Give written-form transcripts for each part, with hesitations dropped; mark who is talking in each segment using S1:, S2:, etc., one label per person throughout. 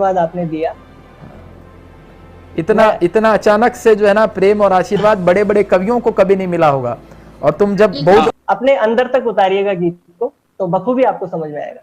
S1: आशीर्वाद आपने दिया।
S2: इतना इतना अचानक से जो है ना प्रेम और आशीर्वाद बड़े बड़े कवियों को कभी नहीं मिला होगा। और तुम जब बहुत
S1: अपने अंदर तक उतारिएगा गीत को तो बखूबी आपको समझ में आएगा।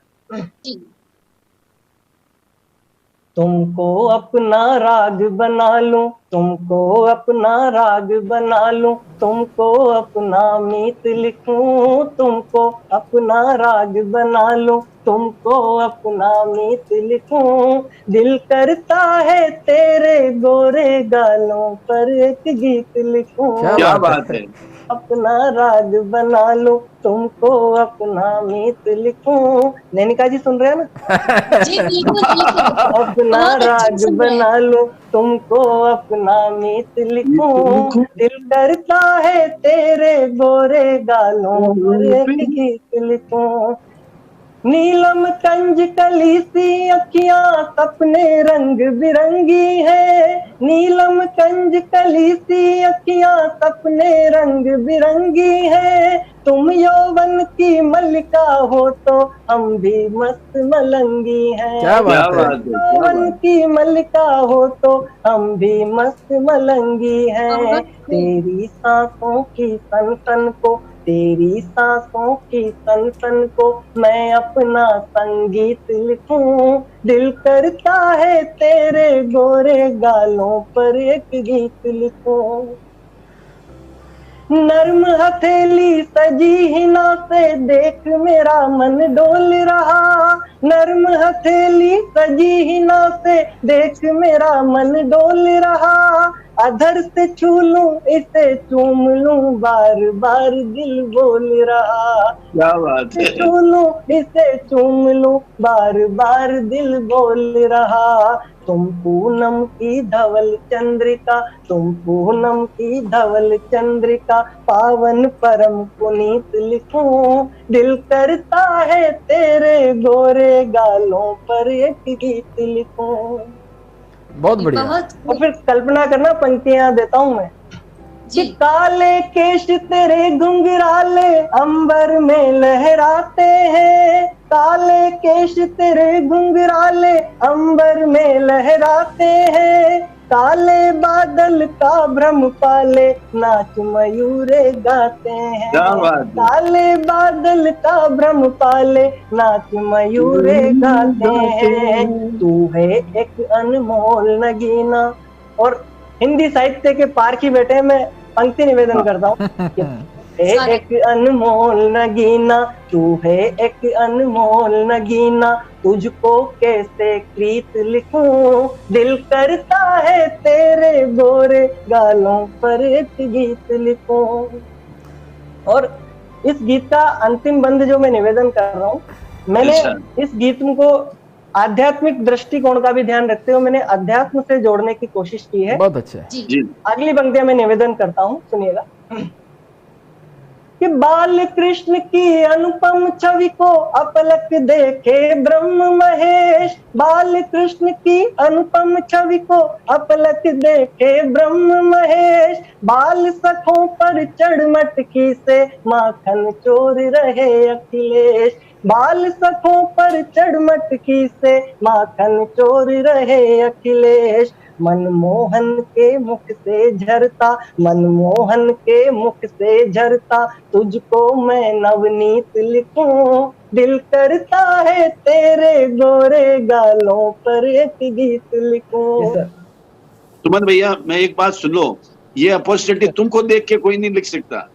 S1: तुमको अपना राग बना लूं, तुमको अपना राग बना लूं, तुमको अपना मीत लिखूं, तुमको अपना राग बना लूं, तुमको अपना मीत लिखूं। दिल करता है तेरे गोरे गालों पर एक गीत लिखूं।
S3: क्या बात है।
S1: अपना राग बना लूं, तुमको अपना मीत लिखूं। नैनिका जी सुन रहे हैं ना?
S4: जी बिल्कुल।
S1: अपना राग बना लूं, तुमको अपना मीत लिखूं। दिल करता है तेरे गोरे गालों पर एक गीत लिखूं। नीलम कंज कली सी अखियां सपने रंग बिरंगी है, नीलम कंज कली सी अखियां सपने रंग बिरंगी है। तुम यौवन की मल्लिका हो तो हम भी मस्त मलंगी हैं।
S2: क्या बात है।
S1: यौवन की मल्लिका हो तो हम भी मस्त मलंगी हैं। तेरी सांसों की सन को, तेरी सांसों की सन को मैं अपना संगीत लिखूं। दिल करता है तेरे गोरे गालों पर एक गीत लिखूं। नर्म हथेली सजी हिना से देख मेरा मन डोल रहा, नर्म हथेली सजी हिना से देख मेरा मन डोल रहा। अधर से छू लूं इसे चूम लूं, बार बार दिल बोल रहा।
S3: क्या बात है।
S1: छू लूं इसे चूम लूं, बार बार दिल बोल रहा। तुम पूनम की धवल चंद्रिका, तुम पूनम की धवल चंद्रिका, पावन परम पुनीत लिखूं। दिल करता है तेरे गोरे गालों पर एक गीत लिखूं।
S2: बहुत बढ़िया।
S1: और फिर कल्पना करना, पंक्तियां देता हूं मैं कि काले केश तेरे घुंघराले अंबर में लहराते हैं, काले केश तेरे घुंघराले अंबर में लहराते हैं। काले बादल का भ्रम पाले नाच मयूरे गाते हैं। काले बादल का भ्रम पाले नाच मयूरे गाते हैं। तू है एक अनमोल नगीना। और हिंदी साहित्य के पार की बेटे में पंक्ति निवेदन करता हूँ। एक अनमोल नगीना, तू है एक अनमोल नगीना, तुझको कैसे प्रीत लिखूं। दिल करता है तेरे गोरे गालों पर एक गीत लिखूं। और इस गीत का अंतिम बंद जो मैं निवेदन कर रहा हूँ, मैंने इस गीत को आध्यात्मिक दृष्टिकोण का भी ध्यान रखते हुए मैंने अध्यात्म से जोड़ने की कोशिश की है।
S2: बहुत अच्छा।
S1: अगली पंक्तियां मैं निवेदन करता हूँ, सुनिएगा कि बाल कृष्ण की अनुपम छवि को अपलक देखे ब्रह्म महेश, बाल कृष्ण की अनुपम छवि को अपलक देखे ब्रह्म महेश। बाल सखों पर चढ़ मटकी से माखन चोर रहे अखिलेश, बाल सखों पर चढ़ मटकी से माखन चोर रहे अखिलेश। मनमोहन के मुख से झरता, मनमोहन के मुख से झरता, तुझको मैं नवनीत लिखूं। दिल करता है तेरे गोरे गालों पर एक गीत लिखूं।
S3: सुमन भैया, मैं एक बात सुन लो, ये अपॉर्चुनिटी तुमको देख के कोई नहीं लिख सकता।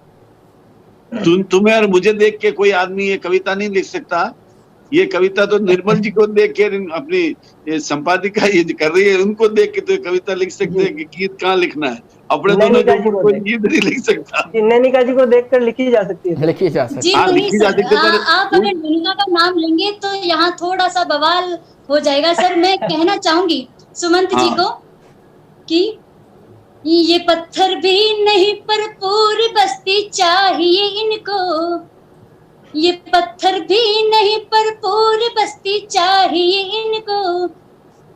S3: तुम्हें और मुझे देख के कोई आदमी ये कविता नहीं लिख सकता। ये कविता तो निर्मल जी को देख के अपनी संपादिका ये कर रही है, उनको देख के तो कविता लिख सकते हैं कि गीत कहाँ लिखना है। अपने दोनों को कोई गीत नहीं लिख सकता।
S1: नैनिका जी को देखकर लिखी जा सकती है,
S2: लिखी जा सकती
S4: है। आप अगर नैनिका का नाम लेंगे तो यहाँ थोड़ा सा बवाल हो जाएगा। सर मैं कहना चाहूंगी सुमंत जी को कि ये पत्थर भी नहीं पर पूरी बस्ती चाहिए इनको, ये पत्थर भी नहीं पर पूरी बस्ती चाहिए इनको।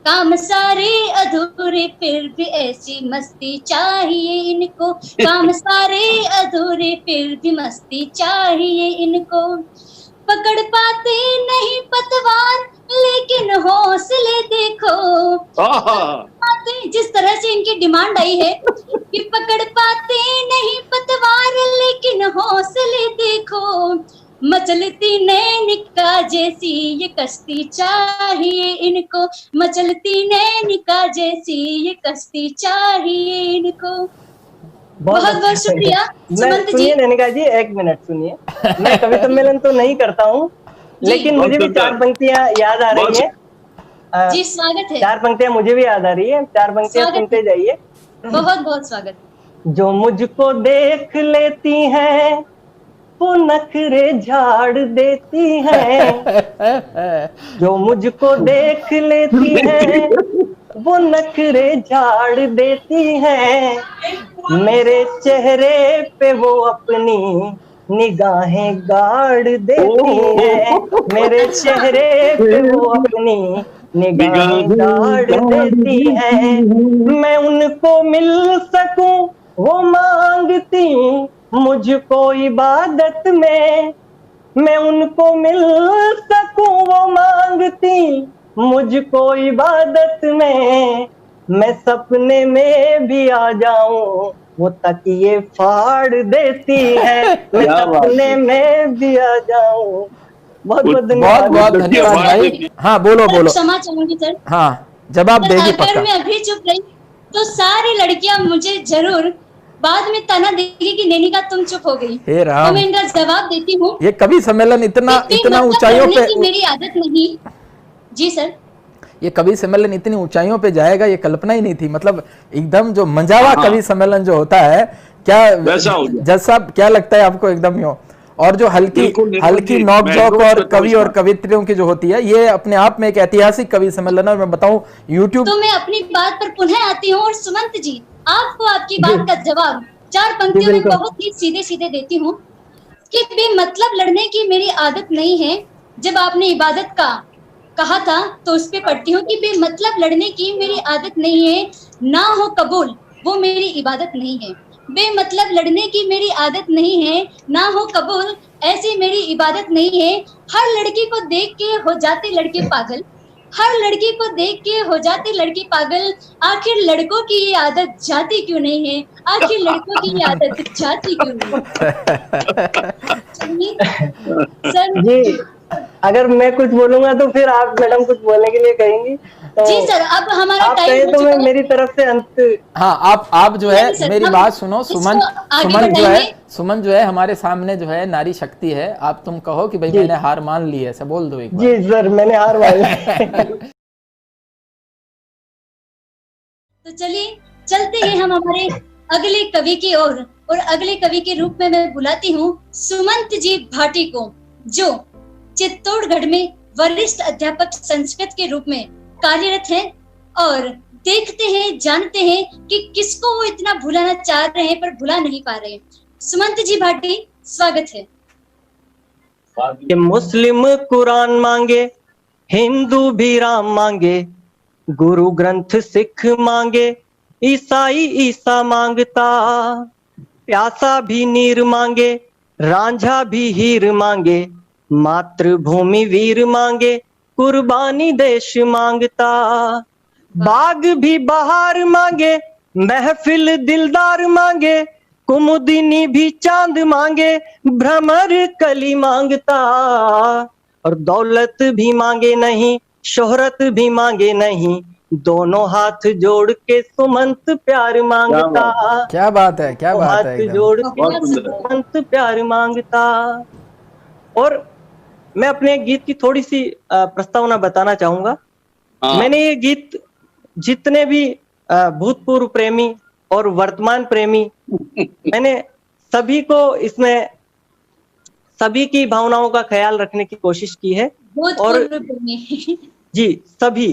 S4: काम सारे अधूरे फिर भी ऐसी मस्ती चाहिए इनको, काम सारे अधूरे फिर भी मस्ती चाहिए इनको। पकड़ पाते नहीं पतवार लेकिन हौसले देखो। जिस तरह से इनकी डिमांड आई है कि पकड़ पाते नहीं पतवार लेकिन हौसले देखो, मचलती नैनिका जैसी ये कश्ती चाहिए इनको, मचलती नैनिका जैसी ये कश्ती चाहिए इनको। बहुत बहुत शुक्रिया सुमंत जी।
S1: सुनिए नैनिका जी, एक मिनट सुनिए। मैं कवि सम्मेलन तो नहीं करता हूँ, लेकिन मुझे भी 4 पंक्तियां याद आ रही है।
S4: जी स्वागत है।
S1: 4 पंक्तियां मुझे भी याद आ रही है, 4 पंक्तियां सुनते जाइए।
S4: बहुत बहुत स्वागत।
S1: जो मुझको देख लेती हैं वो नखरे झाड़ देती हैं, जो मुझको देख लेती हैं वो नखरे झाड़ देती हैं, मेरे चेहरे पे वो अपनी निगाहें गाड़ देती हैं, मेरे चेहरे पे वो अपनी निगाहें गाड़ देती हैं। मैं उनको मिल सकूं वो मांगती मुझको इबादत में, मैं उनको मिल सकूं वो मांगती मुझको इबादत में, मैं सपने में भी आ जाऊं वो तकिए फाड़ देती है, मैं सपने में भी आ जाऊं। बहुत बहुत
S2: धन्यवाद भाई। हाँ बोलो बोलो।
S4: क्षमा चाहूंगी सर।
S2: हाँ जवाब देगी पक्का।
S4: अगर मैं अभी चुप रही तो सारी लड़कियां मुझे जरूर बाद में ताना देगी कि नैनिका तुम चुप हो गई। तो मैं इनका जवाब देती हूँ।
S2: ये कवि सम्मेलन इतना ऊंचाइयों पे,
S4: मेरी आदत नहीं। जी सर।
S2: ये कवि सम्मेलन इतनी ऊंचाइयों पे जाएगा ये कल्पना ही नहीं थी। मतलब एकदम जो मंजावा कवि सम्मेलन जो होता है, क्या जज साहब क्या लगता है आपको? एकदम यो, और जो हल्की नोक झोंक और कवि और कवित्रियों की जो होती है, ये अपने आप में एक ऐतिहासिक कवि सम्मेलन है। मैं बताऊं यूट्यूब।
S4: तो मैं अपनी बात पर पुनः आती हूँ और सुमंत जी आपको आपकी बात का जवाब 4 पंक्तियों में बहुत ही सीधे सीधे देती हूँ कि बेमतलब लड़ने की मेरी आदत नहीं है। जब आपने इबादत का कहा था तो उस पे पढ़ती हूँ कि बेमतलब लड़ने की मेरी आदत नहीं है, ना हो कबूल वो मेरी इबादत नहीं है। बेमतलब लड़ने की मेरी आदत नहीं है, ना हो कबूल ऐसी मेरी इबादत नहीं है। हर लड़की को देख के हो जाते लड़के पागल, हर लड़की को देख के हो जाते लड़के पागल, आखिर लड़कों की ये आदत जाती क्यों नहीं है, आखिर लड़कों की ये आदत जाती क्यों नहीं। सर
S1: जी अगर मैं कुछ बोलूंगा तो फिर आप मैडम कुछ बोलने के लिए कहेंगी तो
S4: जी सर, अब हमारा
S1: टाइम हो चुका है। तो मैं मेरी तरफ से अंत।
S2: हाँ आप जो है मेरी बात सुनो। सुमन जो है हमारे सामने जो है नारी शक्ति है। आप तुम कहो कि भाई मैंने हार मान ली है, ऐसा बोल दो एक बार।
S1: जी सर मैंने हार मान ली।
S4: तो चलिए चलते हैं हम हमारे अगले कवि की ओर, और अगले कवि के रूप में मैं बुलाती हूँ सुमंत जी भाटी को, जो चित्तौड़गढ़ में वरिष्ठ अध्यापक संस्कृत के रूप में कार्यरत हैं और देखते हैं जानते हैं कि किसको वो इतना भुलाना चाह रहे हैं पर भुला नहीं पा रहे। सुमंत जी भाटी स्वागत है।
S1: मुस्लिम कुरान मांगे, हिंदू भी राम मांगे, गुरु ग्रंथ सिख मांगे, ईसाई ईसा मांगता, प्यासा भी नीर मांगे, रांझा भी हीर मांगे, मातृभूमि वीर मांगे, कुर्बानी देश मांगता, बाग भी बहार मांगे, महफिल दिलदार मांगे, कुमुदिनी भी चांद मांगे, भ्रमर कली मांगता, और दौलत भी मांगे नहीं, शोहरत भी मांगे नहीं, दोनों हाथ जोड़ के सुमंत प्यार मांगता।
S2: क्या बात है, क्या बात है।
S1: हाथ जोड़ के सुमंत प्यार मांगता। और मैं अपने गीत की थोड़ी सी प्रस्तावना बताना चाहूंगा। मैंने ये गीत जितने भी भूतपूर्व प्रेमी और वर्तमान प्रेमी, मैंने सभी को इसमें सभी की भावनाओं का ख्याल रखने की कोशिश की है। और जी सभी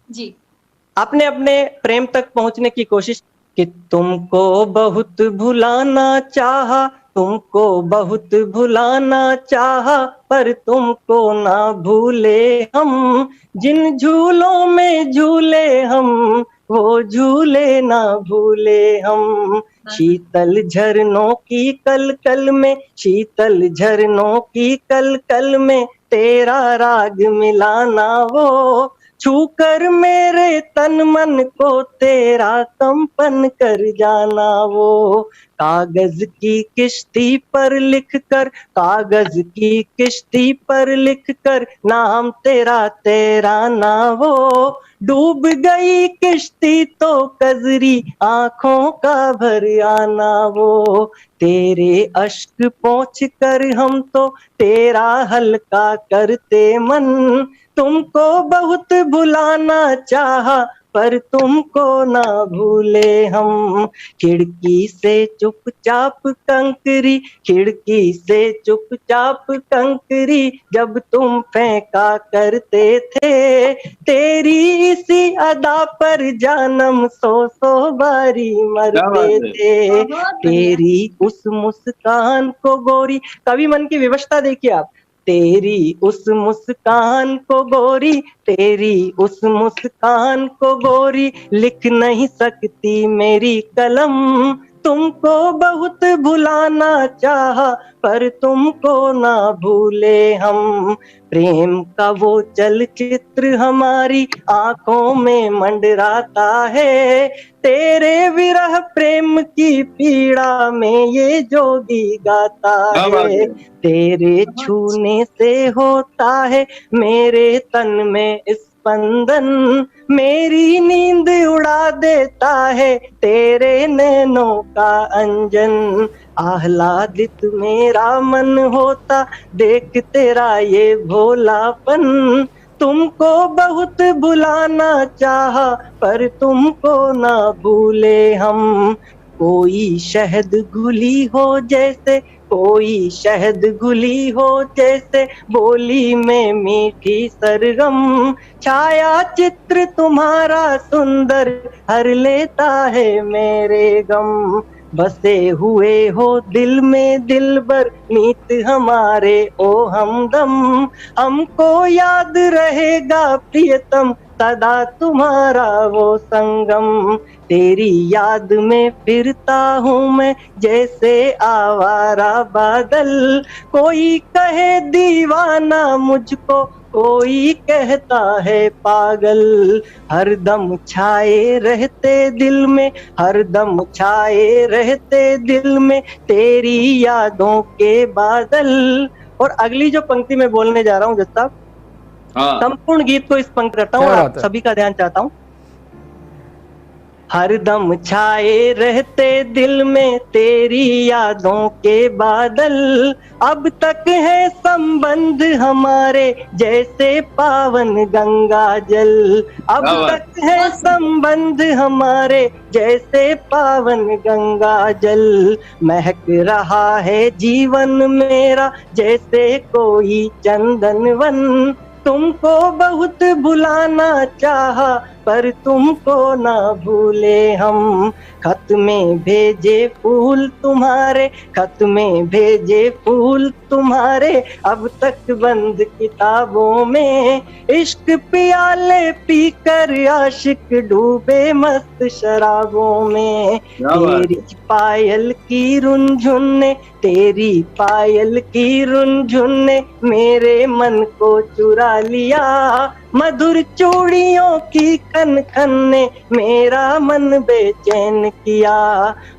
S4: जी
S1: अपने अपने प्रेम तक पहुंचने की कोशिश कि तुमको बहुत भुलाना चाहा, तुमको बहुत भुलाना चाहा, पर तुमको ना भूले हम, जिन झूलों में झूले हम, वो झूले ना भूले हम। शीतल झरनों की कल कल में, शीतल झरनों की कल कल में तेरा राग मिलाना, वो छूकर मेरे तन मन को तेरा कंपन कर जाना। वो कागज की किश्ती पर लिख कर, कागज की किश्ती पर लिख कर नाम तेरा तैराना, वो डूब गई किश्ती तो कजरी आंखों का भर आना। वो तेरे अश्क पोंछ कर हम तो तेरा हल्का करते मन, तुमको बहुत भुलाना चाहा पर तुमको ना भूले हम। खिड़की से चुपचाप कंकरी, खिड़की से चुपचाप कंकरी जब तुम फेंका करते थे, तेरी इसी अदा पर जानम सौ बारी मरते थे। तेरी उस मुस्कान को गोरी, कवि मन की विवशता देखिए आप, तेरी उस मुस्कान को गोरी, तेरी उस मुस्कान को गोरी लिख नहीं सकती मेरी कलम, तुमको बहुत भुलाना चाहा पर तुमको ना भूले हम। प्रेम का वो चलचित्र हमारी आंखों में मंडराता है, तेरे विरह प्रेम की पीड़ा में ये जोगी गाता है। तेरे छूने से होता है मेरे तन में स्पंदन, मेरी नींद उड़ा देता है तेरे नैनों का अंजन। आह्लादित मेरा मन होता देख तेरा ये भोलापन, तुमको बहुत भुलाना चाहा पर तुमको ना भूले हम। कोई शहद घुली हो जैसे, कोई शहद घुली हो जैसे बोली में मीठी सरगम, छाया चित्र तुम्हारा सुंदर हर लेता है मेरे गम। बसे हुए हो दिल में दिलबर मीत हमारे ओ हमदम, हमको याद रहेगा प्रियतम सदा तुम्हारा वो संगम। तेरी याद में फिरता हूँ मैं जैसे आवारा बादल, कोई कहे दीवाना मुझको, कोई कहता है पागल। हरदम छाए रहते दिल में, हरदम छाए रहते दिल में तेरी यादों के बादल। और अगली जो पंक्ति मैं बोलने जा रहा हूँ जज साहब, संपूर्ण गीत को इस पंक्ति करता हूँ और आप सभी का ध्यान चाहता हूँ। हरदम छाए रहते दिल में तेरी यादों के बादल, अब तक है संबंध हमारे जैसे पावन गंगा जल। अब तक है संबंध हमारे जैसे पावन गंगा जल, महक रहा है जीवन मेरा जैसे कोई चंदन वन, तुमको बहुत भुलाना चाहा पर तुमको ना भूले हम। खत में भेजे फूल तुम्हारे, खत में भेजे फूल तुम्हारे अब तक बंद किताबों में, इश्क पियाले पीकर आशिक डूबे मस्त शराबों में। तेरी पायल की रुनझुन ने, तेरी पायल की रुनझुन ने मेरे मन को चुरा लिया, मधुर चूड़ियों की खन खन ने मेरा मन बेचैन किया।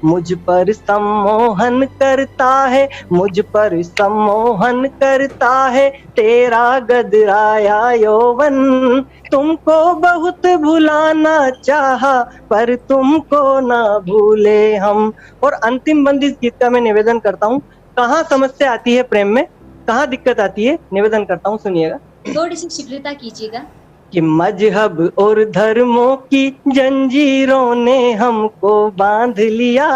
S1: मुझ पर सम्मोहन करता है, मुझ पर सम्मोहन करता है तेरा गदराया यौवन, तुमको बहुत भुलाना चाहा पर तुमको ना भूले हम। और अंतिम बंद इस गीत का मैं निवेदन करता हूँ। कहाँ समस्या आती है प्रेम में, कहाँ दिक्कत आती है, निवेदन करता हूँ, सुनिएगा।
S4: थोड़ी सी शीघ्रता कीजिएगा।
S1: कि मजहब और धर्मों की जंजीरों ने हमको बांध लिया,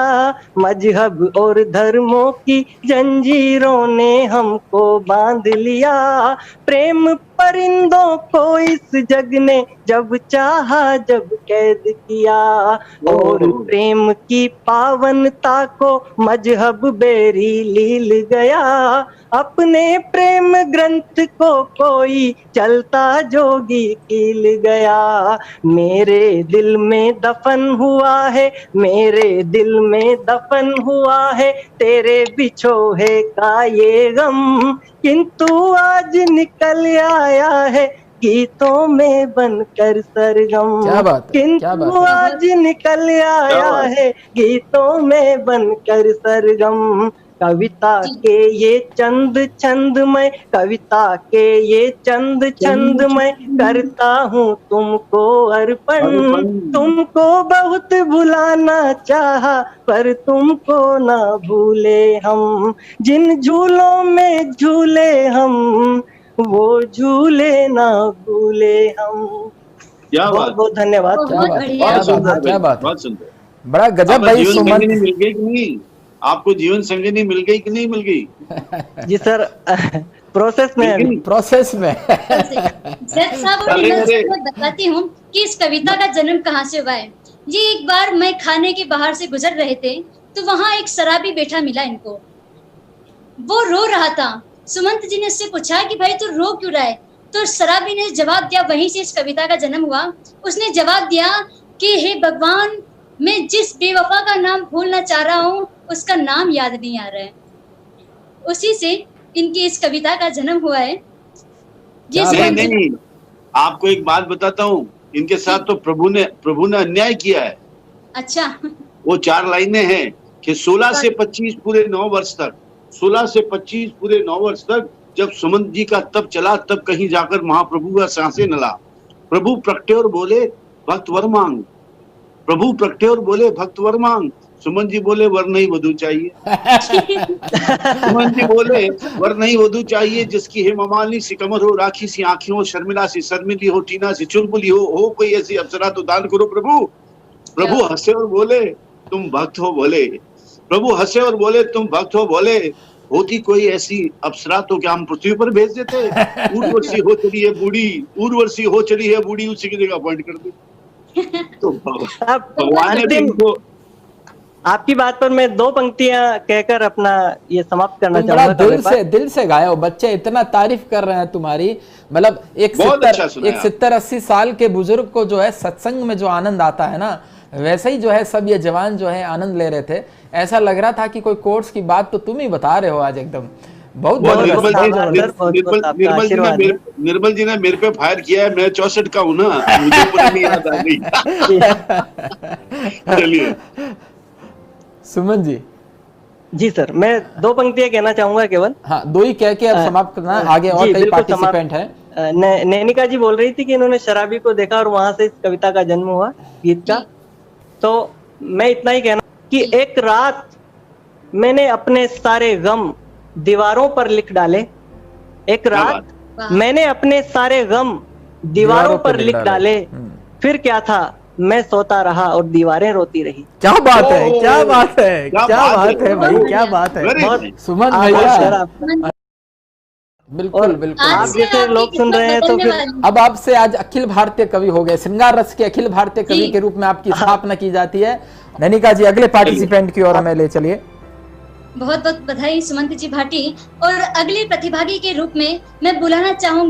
S1: मजहब और धर्मों की जंजीरों ने हमको बांध लिया, प्रेम परिंदों को इस जग ने जब चाहा जब कैद किया, और प्रेम की पावनता को मजहब बेरी लील गया। अपने प्रेम ग्रंथ को कोई चलता जोगी कील गया। मेरे दिल में दफन हुआ है, मेरे दिल में दफन हुआ है तेरे बिछोहे का ये गम, किंतु आज निकल आया है गीतों में बनकर सरगम।
S2: क्या बात है, क्या बात
S1: किंतु
S2: है।
S1: आज निकल आया है गीतों में बनकर सरगम। कविता के ये चंद छंद मैं, कविता के ये चंद छंद मैं करता हूँ तुमको अर्पण। तुमको बहुत भुलाना चाहा पर तुमको ना भूले हम, जिन झूलों में झूले हम वो झूले ना भूले हम। बहुत बहुत धन्यवाद।
S2: क्या बात,
S3: बहुत सुंदर,
S2: बड़ा गजब भाई। सुमन
S3: मिल गई कि नहीं आपको? जीवन संगिनी मिल गई कि नहीं मिल गई?
S1: जी सर, प्रोसेस में,
S2: प्रोसेस में।
S4: सर साहब मैं बताती हूँ कि इस कविता का जन्म कहाँ से हुआ है। जी एक बार मैं खाने के बाहर से गुजर रहे थे तो वहाँ एक शराबी बैठा मिला इनको, वो रो रहा था। सुमंत जी ने उससे पूछा कि भाई तू रो क्यों रहा है? तो शराबी ने जवाब दिया, वहीं से इस कविता का जन्म हुआ। उसने जवाब दिया कि हे भगवान, मैं जिस बेवफा का नाम भूलना चाह रहा हूँ उसका नाम याद नहीं आ रहा है। उसी से इनकी इस कविता का जन्म हुआ है।
S3: नहीं, आपको एक बात बताता हूँ, इनके साथ तो प्रभु ने अन्याय किया है।
S4: अच्छा।
S3: वो 4 लाइनें हैं कि 16 से 25 पूरे 9 वर्ष तक, 16 से 25 पूरे 9 वर्ष तक जब सुमंत जी का तब चला, तब कहीं जाकर महाप्रभु का सांसें न ला। प्रभु प्रगटे और बोले भक्त वर मांग, प्रभु प्रगटे और बोले भक्त वर मांग। सुमन जी बोले वर नहीं वधू चाहिए। सुमन जी बोले वर नहीं वधू चाहिए, जिसकी हेमामालिनी सी कमर हो, राखी सी आंखें हो, शर्मिला सी शर्मिली हो, टीना सी चुलबुली हो कोई ऐसी अप्सरा तो दान करो प्रभु। प्रभु हंसे और बोले तुम भक्त हो बोले, प्रभु हंसे और बोले तुम भक्त हो बोले, होती कोई ऐसी अप्सरा तो क्या हम पृथ्वी पर भेज देते? उर्वशी हो चली है बूढ़ी, उर्वशी हो चली है बूढ़ी, उसी की जगह अपॉइंट कर दे। तो भगवान ने इनको,
S1: आपकी बात पर मैं 2 पंक्तियां कहकर अपना ये समाप्त करना चाहूंगा।
S2: दिल से गाया हो, बच्चे इतना तारीफ कर रहे हैं तुम्हारी। मतलब एक 70-80 साल के बुजुर्ग को जो है सत्संग में जो आनंद आता है ना, वैसे ही जो है सब ये जवान जो है आनंद ले रहे थे। ऐसा लग रहा था कि कोई कोर्स की बात तो तुम ही बता रहे हो आज एकदम। बहुत
S3: निर्मल जी ने मेरे पे फायर किया है, मैं 64 का हूँ ना, मुझे पुरानी याद आ गई। चलिए
S2: सुमन जी।
S1: जी सर, मैं 2 पंक्तियां कहना चाहूंगा केवल।
S2: हाँ, 2 ही कह के अब समाप्त करना, आगे और कई पार्टिसिपेंट हैं।
S1: नैनिका जी बोल रही थी कि इन्होंने शराबी को देखा और वहां से इस कविता का जन्म हुआ, गीत का। तो मैं इतना ही कहना कि एक रात मैंने अपने सारे गम दीवारों पर लिख डाले, एक रात मैंने अपने सारे गम दीवारों पर लिख डाले, फिर क्या था मैं सोता रहा और दीवारें रोती रही।
S2: क्या बात है, क्या बात है, क्या बात है भाई, क्या बात है सुमन भैया। बिल्कुल बिल्कुल,
S1: आप जैसे लोग सुन रहे हैं तो फिर
S2: अब आपसे आज अखिल भारतीय कवि हो गए, श्रृंगार रस के अखिल भारतीय कवि के रूप में आपकी स्थापना की जाती है। नैनिका जी अगले पार्टिसिपेंट की ओर हमें ले चलिए।
S4: बहुत बहुत बधाई सुमंत जी भाटी। और अगले प्रतिभागी के रूप में मैं बुलाना चाहूंगी